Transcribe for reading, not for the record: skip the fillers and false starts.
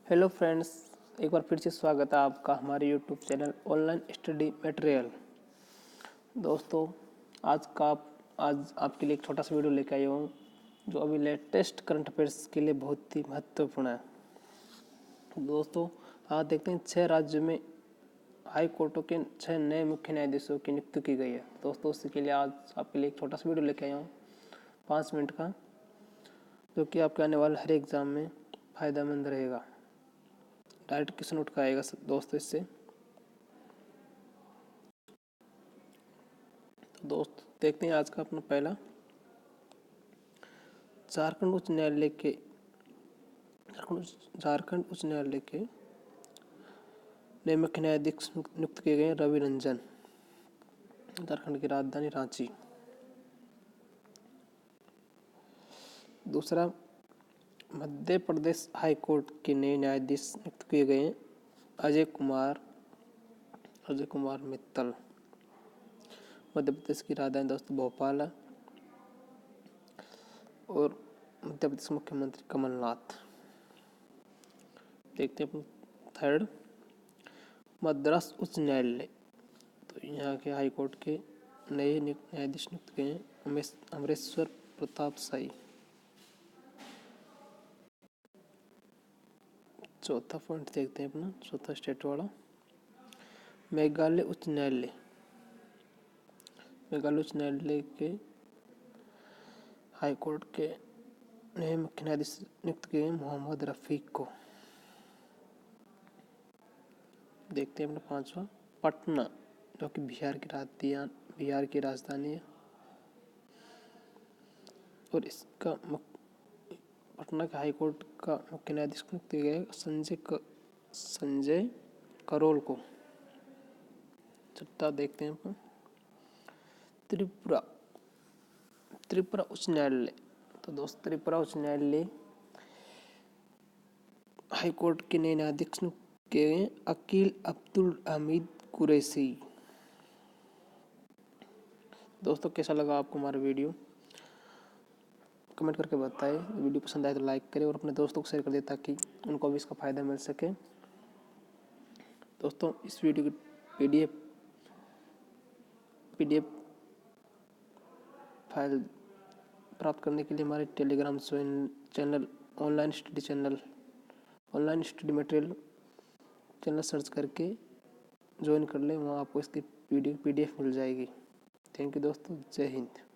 Hello friends, एक बार फिर से स्वागत है आपका हमारे YouTube channel online study material. दोस्तों, आज आपके लिए एक छोटा सा वीडियो लेके आया हूँ जो अभी लेटेस्ट करंट अफेयर्स के लिए बहुत ही महत्वपूर्ण है। दोस्तों, आज देखते हैं 6 राज्यों में हाई कोर्टों के 6 नए मुख्य न्यायाधीशों की नियुक्ति की गई है। दोस्तों, उसके लिए आज आपके लिए एक छोटा सा वीडियो लेके आया हूँ 5 मिनट का, जो कि आपके आने वाले हर एग्ज़ाम में फ़ायदेमंद रहेगा। डायरेक्ट क्वेश्चन उठ कर आएगा दोस्तों इससे। तो दोस्त देखते हैं आज का अपना पहला। झारखंड उच्च न्यायालय के नए मुख्य न्यायाधीश नियुक्त किए गए रवि रंजन, झारखंड की राजधानी रांची। दूसरा, मध्य प्रदेश हाई कोर्ट के नए न्यायाधीश नियुक्त किए गए हैं अजय कुमार मित्तल। मध्य प्रदेश की राजधानी दोस्तों भोपाल है और मध्य प्रदेश मुख्यमंत्री कमलनाथ। देखते हैं थर्ड, मद्रास उच्च न्यायालय, तो यहाँ के हाई कोर्ट के नए न्यायाधीश नियुक्त किए हैं अमरेश्वर प्रताप शाही। चौथा पॉइंट देखते हैं अपना, चौथा स्टेट वाला, मेघालय उच्च न्यायालय के हाई कोर्ट के नए मुख्य न्यायाधीश नियुक्त किए मोहम्मद रफीक को। देखते हैं अपना पांचवा, पटना, जो कि बिहार की राजधानी है और इसका पटना के हाई कोर्ट का मुख्य न्यायाधीश नियुक्त किया गया संजय करोल को। छठा देखते हैं अपन, त्रिपुरा उच्च न्यायालय, तो दोस्त त्रिपुरा उच्च न्यायालय हाई कोर्ट के नए न्यायाधीश नियुक्त किए गए अकील अब्दुल हमीद कुरैशी। दोस्तों, कैसा लगा आपको हमारा वीडियो? कमेंट करके बताएं। वीडियो पसंद आए तो लाइक करें और अपने दोस्तों को शेयर कर दें ताकि उनको भी इसका फ़ायदा मिल सके। दोस्तों, इस वीडियो की पीडीएफ फाइल प्राप्त करने के लिए हमारे Telegram channel online study material channel search करके ज्वाइन कर लें। वहाँ आपको इसकी पीडीएफ मिल जाएगी। थैंक यू दोस्तों, जय हिंद।